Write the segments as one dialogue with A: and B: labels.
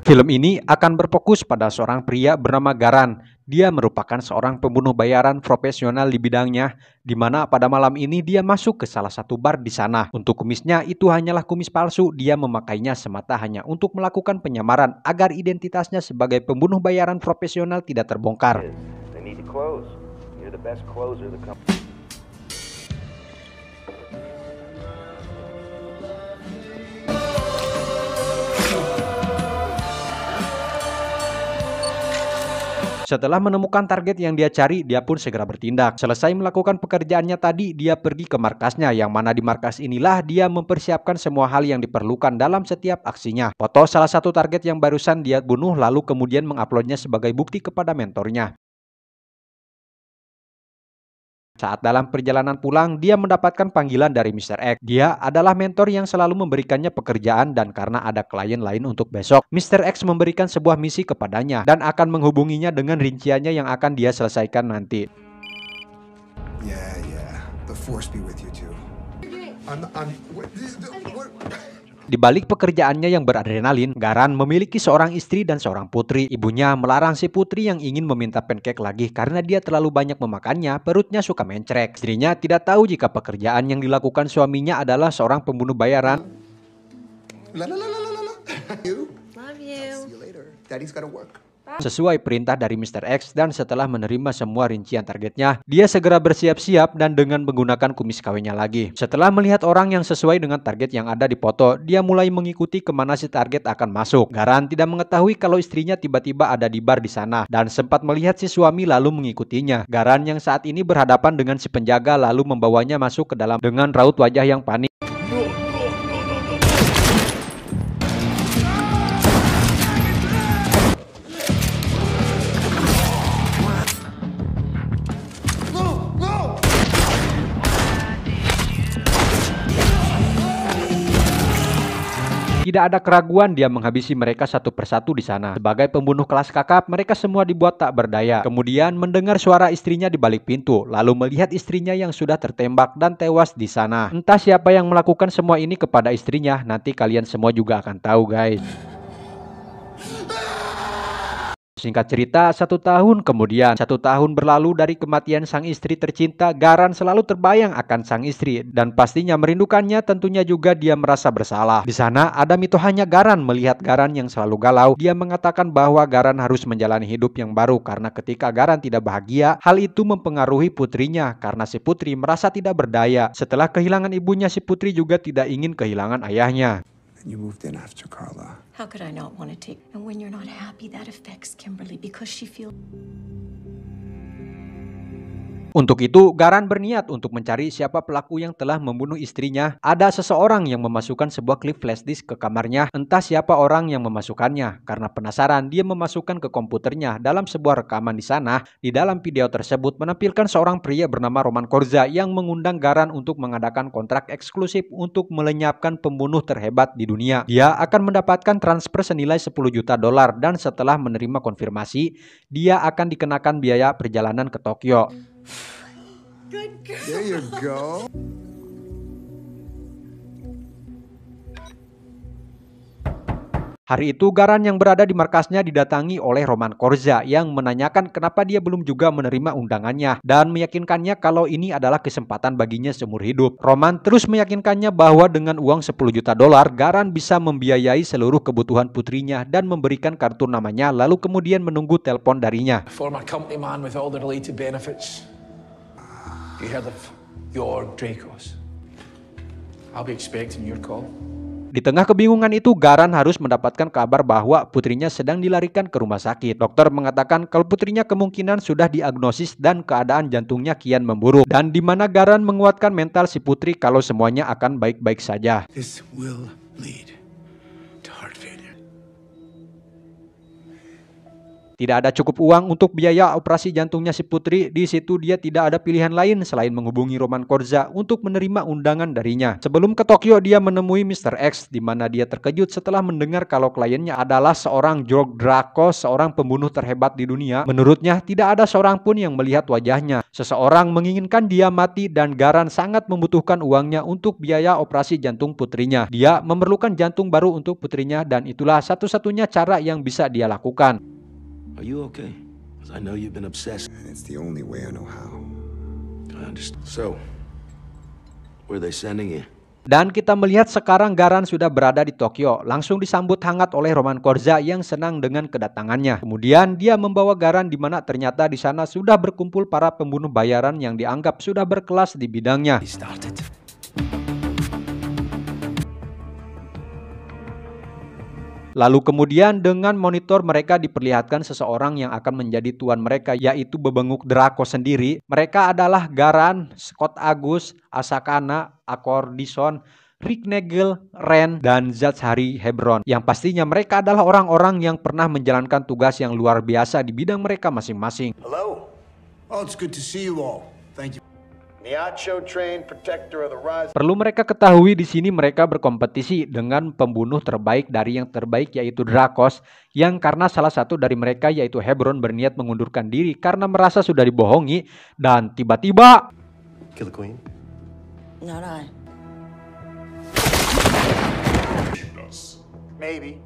A: Film ini akan berfokus pada seorang pria bernama Garan. Dia merupakan seorang pembunuh bayaran profesional di bidangnya, di mana pada malam ini dia masuk ke salah satu bar di sana. Untuk kumisnya itu hanyalah kumis palsu, dia memakainya semata hanya untuk melakukan penyamaran agar identitasnya sebagai pembunuh bayaran profesional tidak terbongkar. Setelah menemukan target yang dia cari, dia pun segera bertindak. Selesai melakukan pekerjaannya tadi, dia pergi ke markasnya, yang mana di markas inilah dia mempersiapkan semua hal yang diperlukan dalam setiap aksinya. Foto salah satu target yang barusan dia bunuh, lalu kemudian menguploadnya sebagai bukti kepada mentornya. Saat dalam perjalanan pulang, dia mendapatkan panggilan dari Mr. X. Dia adalah mentor yang selalu memberikannya pekerjaan dan karena ada klien lain untuk besok, Mr. X memberikan sebuah misi kepadanya dan akan menghubunginya dengan rinciannya yang akan dia selesaikan nanti. The force be with you too. Di balik pekerjaannya yang beradrenalin, Garan memiliki seorang istri dan seorang putri. Ibunya melarang si putri yang ingin meminta pancake lagi karena dia terlalu banyak memakannya, perutnya suka mencrek. Istrinya tidak tahu jika pekerjaan yang dilakukan suaminya adalah seorang pembunuh bayaran. Sesuai perintah dari Mr. X, dan setelah menerima semua rincian targetnya, dia segera bersiap-siap dan dengan menggunakan kumis KW-nya lagi. Setelah melihat orang yang sesuai dengan target yang ada di foto, dia mulai mengikuti kemana si target akan masuk. Garan tidak mengetahui kalau istrinya tiba-tiba ada di bar di sana dan sempat melihat si suami lalu mengikutinya. Garan yang saat ini berhadapan dengan si penjaga lalu membawanya masuk ke dalam dengan raut wajah yang panik. Tidak ada keraguan dia menghabisi mereka satu persatu di sana. Sebagai pembunuh kelas kakap, mereka semua dibuat tak berdaya. Kemudian mendengar suara istrinya di balik pintu, lalu melihat istrinya yang sudah tertembak dan tewas di sana. Entah siapa yang melakukan semua ini kepada istrinya, nanti kalian semua juga akan tahu, guys. Singkat cerita, 1 tahun kemudian, 1 tahun berlalu dari kematian sang istri tercinta, Garan selalu terbayang akan sang istri dan pastinya merindukannya. Tentunya juga dia merasa bersalah. Di sana ada mitohanya Garan melihat Garan yang selalu galau. Dia mengatakan bahwa Garan harus menjalani hidup yang baru karena ketika Garan tidak bahagia, hal itu mempengaruhi putrinya karena si putri merasa tidak berdaya. Setelah kehilangan ibunya, si putri juga tidak ingin kehilangan ayahnya. You moved in after Carla. How could I not want to take? And when you're not happy, that affects Kimberly because she feels. Untuk itu, Garan berniat untuk mencari siapa pelaku yang telah membunuh istrinya. Ada seseorang yang memasukkan sebuah klip flash disk ke kamarnya. Entah siapa orang yang memasukkannya. Karena penasaran, dia memasukkan ke komputernya. Dalam sebuah rekaman di sana, di dalam video tersebut menampilkan seorang pria bernama Roman Korza yang mengundang Garan untuk mengadakan kontrak eksklusif untuk melenyapkan pembunuh terhebat di dunia. Dia akan mendapatkan transfer senilai 10 juta dolar dan setelah menerima konfirmasi, dia akan dikenakan biaya perjalanan ke Tokyo. Good girl. There you go. Hari itu Garan yang berada di markasnya didatangi oleh Roman Korza yang menanyakan kenapa dia belum juga menerima undangannya dan meyakinkannya kalau ini adalah kesempatan baginya seumur hidup. Roman terus meyakinkannya bahwa dengan uang 10 juta dolar Garan bisa membiayai seluruh kebutuhan putrinya dan memberikan kartu namanya lalu kemudian menunggu telepon darinya. Former company man with all the related benefits. You heard of your Dracos? I'll be expecting your call. Di tengah kebingungan itu, Garan harus mendapatkan kabar bahwa putrinya sedang dilarikan ke rumah sakit. Dokter mengatakan kalau putrinya kemungkinan sudah diagnosis dan keadaan jantungnya kian memburuk. Dan di mana Garan menguatkan mental si putri kalau semuanya akan baik-baik saja. This will lead to heart failure. Tidak ada cukup uang untuk biaya operasi jantungnya si putri. Di situ dia tidak ada pilihan lain selain menghubungi Roman Korza untuk menerima undangan darinya. Sebelum ke Tokyo, dia menemui Mr. X, di mana dia terkejut setelah mendengar kalau kliennya adalah seorang Jorg Drakos, seorang pembunuh terhebat di dunia. Menurutnya, tidak ada seorang pun yang melihat wajahnya. Seseorang menginginkan dia mati dan Garan sangat membutuhkan uangnya untuk biaya operasi jantung putrinya. Dia memerlukan jantung baru untuk putrinya dan itulah satu-satunya cara yang bisa dia lakukan.
B: Are you okay? 'Cause I know you've been obsessed.
C: It's the only way I know how.
B: I understand. So, where are they sending you?
A: Dan kita melihat sekarang Garan sudah berada di Tokyo, langsung disambut hangat oleh Roman Korza yang senang dengan kedatangannya. Kemudian dia membawa Garan di mana ternyata di sana sudah berkumpul para pembunuh bayaran yang dianggap sudah berkelas di bidangnya. Lalu kemudian dengan monitor mereka diperlihatkan seseorang yang akan menjadi tuan mereka, yaitu bebenguk Drakos sendiri. Mereka adalah Garan, Scott Agus, Asakana, Akordison, Rick Nagel, Ren, dan Zachary Hebron. Yang pastinya mereka adalah orang-orang yang pernah menjalankan tugas yang luar biasa di bidang mereka masing-masing.
D: Hello. Oh, it's good to see you all. Thank you. Niacho trained protector of the rise.
A: Perlu mereka ketahui di sini mereka berkompetisi dengan pembunuh terbaik dari yang terbaik yaitu Drakos, yang karena salah satu dari mereka yaitu Hebron berniat mengundurkan diri karena merasa sudah dibohongi dan tiba-tiba
B: Kill the queen?
E: Not I.
D: Maybe.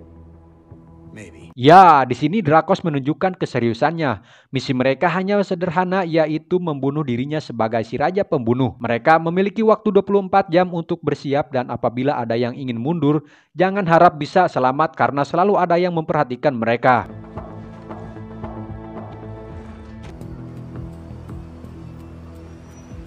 D: Maybe.
A: ya, di sini Drakos menunjukkan keseriusannya. Misi mereka hanya sederhana, yaitu membunuh dirinya sebagai si raja pembunuh. Mereka memiliki waktu 24 jam untuk bersiap dan apabila ada yang ingin mundur, jangan harap bisa selamat karena selalu ada yang memperhatikan mereka.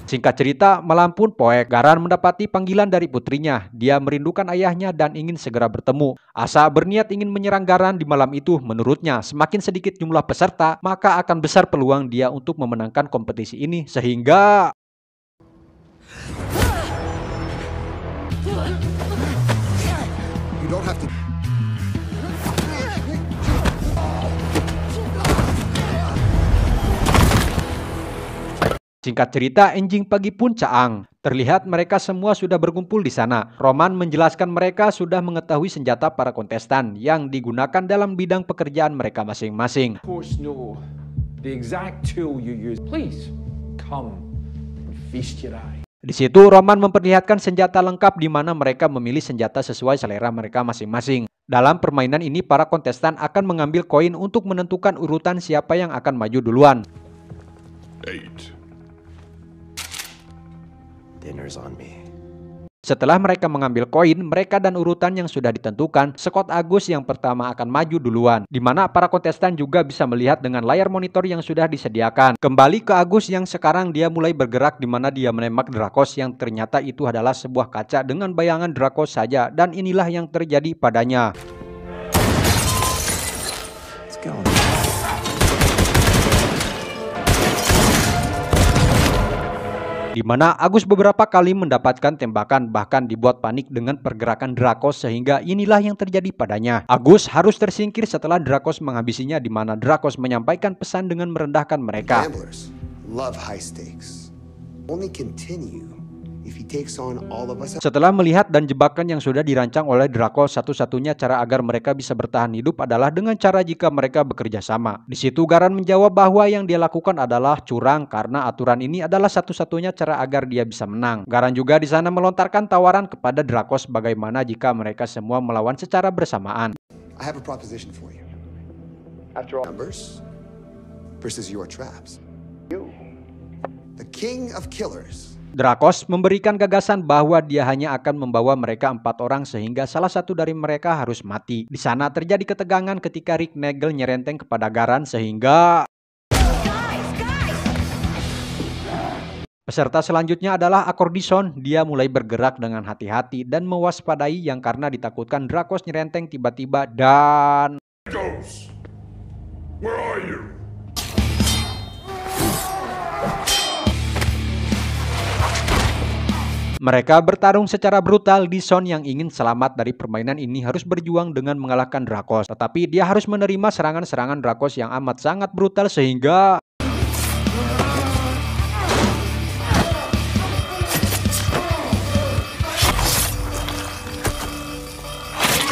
A: Singkat cerita, malam pun poek. Garan mendapati panggilan dari putrinya. Dia merindukan ayahnya dan ingin segera bertemu. Asa berniat ingin menyerang Garan di malam itu. Menurutnya, semakin sedikit jumlah peserta, maka akan besar peluang dia untuk memenangkan kompetisi ini. Sehingga
C: You don't have to.
A: singkat cerita, enjing pagi pun caang. Terlihat mereka semua sudah berkumpul di sana. Roman menjelaskan mereka sudah mengetahui senjata para kontestan yang digunakan dalam bidang pekerjaan mereka masing-masing.
F: Of course, know the exact tool you use. Please come and feast your eye.
A: Di situ Roman memperlihatkan senjata lengkap di mana mereka memilih senjata sesuai selera mereka masing-masing. Dalam permainan ini para kontestan akan mengambil koin untuk menentukan urutan siapa yang akan maju duluan.
B: 8. Dinner's on me.
A: Setelah mereka mengambil koin, mereka dan urutan yang sudah ditentukan, Scott Agus yang pertama akan maju duluan, di mana para kontestan juga bisa melihat dengan layar monitor yang sudah disediakan. Kembali ke Agus yang sekarang dia mulai bergerak di mana dia menembak Drakos yang ternyata itu adalah sebuah kaca dengan bayangan Drakos saja dan inilah yang terjadi padanya.
B: Let's go.
A: Di mana Agus beberapa kali mendapatkan tembakan bahkan dibuat panik dengan pergerakan Drakos sehingga inilah yang terjadi padanya. Agus harus tersingkir setelah Drakos menghabisinya di mana Drakos menyampaikan pesan dengan merendahkan mereka.
C: Gamblers love high stakes. Only continue if he takes on all of us.
A: Setelah melihat dan jebakan yang sudah dirancang oleh Drakos, satu-satunya cara agar mereka bisa bertahan hidup adalah dengan cara jika mereka bekerja sama. Di situ Garan menjawab bahwa yang dia lakukan adalah curang karena aturan ini adalah satu-satunya cara agar dia bisa menang. Garan juga di sana melontarkan tawaran kepada Drakos bagaimana jika mereka semua melawan secara bersamaan.
C: I have a proposition for you.
D: After all,
C: Numbers versus your traps.
D: you.
C: The king of killers.
A: Drakos memberikan gagasan bahwa dia hanya akan membawa mereka 4 orang sehingga salah satu dari mereka harus mati. Di sana terjadi ketegangan ketika Rick Nagel nyerenteng kepada Garan sehingga peserta selanjutnya adalah Akordison. Dia mulai bergerak dengan hati-hati dan mewaspadai yang karena ditakutkan Drakos nyerenteng tiba-tiba dan
G: Ghost, where are you?
A: Mereka bertarung secara brutal. Dishon yang ingin selamat dari permainan ini harus berjuang dengan mengalahkan Drakos. Tetapi dia harus menerima serangan-serangan Drakos yang amat sangat brutal sehingga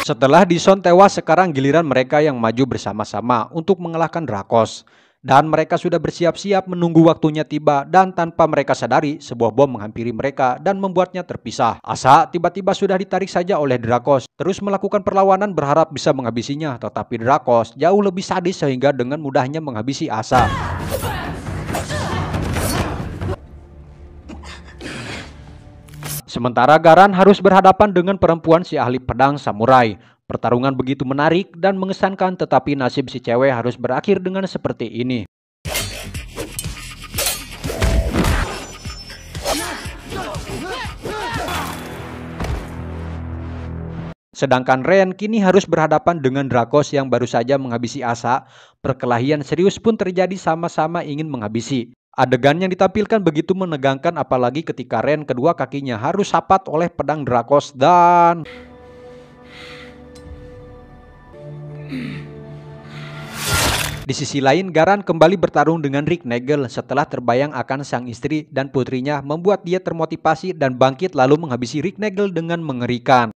A: setelah Dishon tewas, sekarang giliran mereka yang maju bersama-sama untuk mengalahkan Drakos. Dan mereka sudah bersiap-siap menunggu waktunya tiba, dan tanpa mereka sadari, sebuah bom menghampiri mereka dan membuatnya terpisah. Asa tiba-tiba sudah ditarik saja oleh Drakos, terus melakukan perlawanan berharap bisa menghabisinya, tetapi Drakos jauh lebih sadis sehingga dengan mudahnya menghabisi Asa. Sementara Garan harus berhadapan dengan perempuan si ahli pedang samurai. Pertarungan begitu menarik dan mengesankan, tetapi nasib si cewek harus berakhir dengan seperti ini. Sedangkan Ren kini harus berhadapan dengan Drakos yang baru saja menghabisi Asa. Perkelahian serius pun terjadi, sama-sama ingin menghabisi. Adegan yang ditampilkan begitu menegangkan, apalagi ketika Ren kedua kakinya harus sapat oleh pedang Drakos dan di sisi lain, Garan kembali bertarung dengan Rick Nagel setelah terbayang akan sang istri dan putrinya, membuat dia termotivasi dan bangkit lalu menghabisi Rick Nagel dengan mengerikan.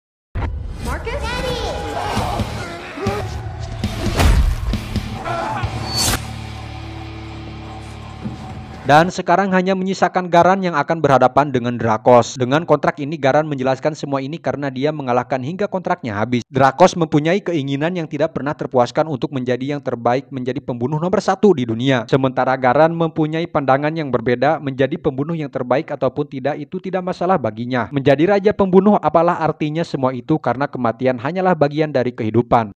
A: Dan sekarang hanya menyisakan Garan yang akan berhadapan dengan Drakos. Dengan kontrak ini, Garan menjelaskan semua ini karena dia mengalahkan hingga kontraknya habis. Drakos mempunyai keinginan yang tidak pernah terpuaskan untuk menjadi yang terbaik, menjadi pembunuh nomor 1 di dunia. Sementara Garan mempunyai pandangan yang berbeda, menjadi pembunuh yang terbaik ataupun tidak itu tidak masalah baginya. Menjadi raja pembunuh, apalah artinya semua itu, karena kematian hanyalah bagian dari kehidupan.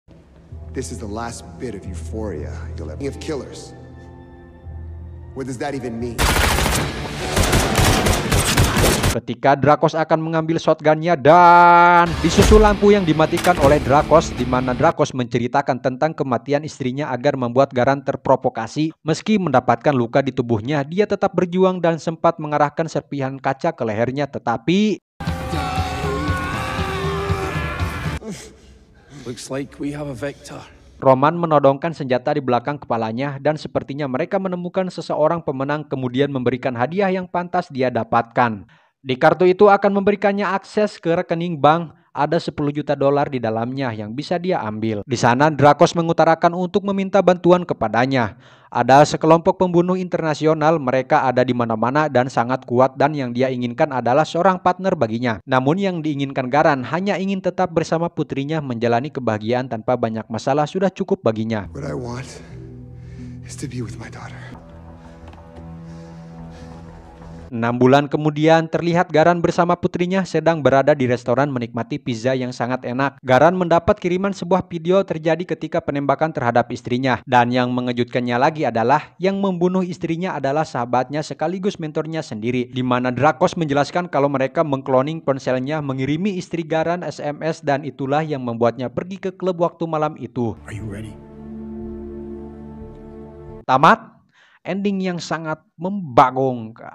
C: This is the last bit of euphoria you'll ever of killers. What does that even mean?
A: Ketika Drakos akan mengambil shotgunnya dan disusul lampu yang dimatikan oleh Drakos, di mana Drakos menceritakan tentang kematian istrinya agar membuat Garan terprovokasi. Meski mendapatkan luka di tubuhnya, dia tetap berjuang dan sempat mengarahkan serpihan kaca ke lehernya, tetapi
F: Looks like we have a victor.
A: Roman menodongkan senjata di belakang kepalanya dan sepertinya mereka menemukan seseorang pemenang, kemudian memberikan hadiah yang pantas dia dapatkan. Di kartu itu akan memberikannya akses ke rekening bank, ada 10 juta dolar di dalamnya yang bisa dia ambil. Di sana Drakos mengutarakan untuk meminta bantuan kepadanya. Ada sekelompok pembunuh internasional, mereka ada di mana-mana dan sangat kuat, dan yang dia inginkan adalah seorang partner baginya. Namun yang diinginkan Garan hanya ingin tetap bersama putrinya, menjalani kebahagiaan tanpa banyak masalah sudah cukup baginya.
C: What I want is to be with my daughter.
A: 6 bulan kemudian terlihat Garan bersama putrinya sedang berada di restoran menikmati pizza yang sangat enak. Garan mendapat kiriman sebuah video terjadi ketika penembakan terhadap istrinya. Dan yang mengejutkannya lagi adalah yang membunuh istrinya adalah sahabatnya sekaligus mentornya sendiri. Di mana Drakos menjelaskan kalau mereka mengkloning ponselnya, mengirimi istri Garan SMS, dan itulah yang membuatnya pergi ke klub waktu malam itu.
D: Are you ready?
A: Tamat. Ending yang sangat membagongkan.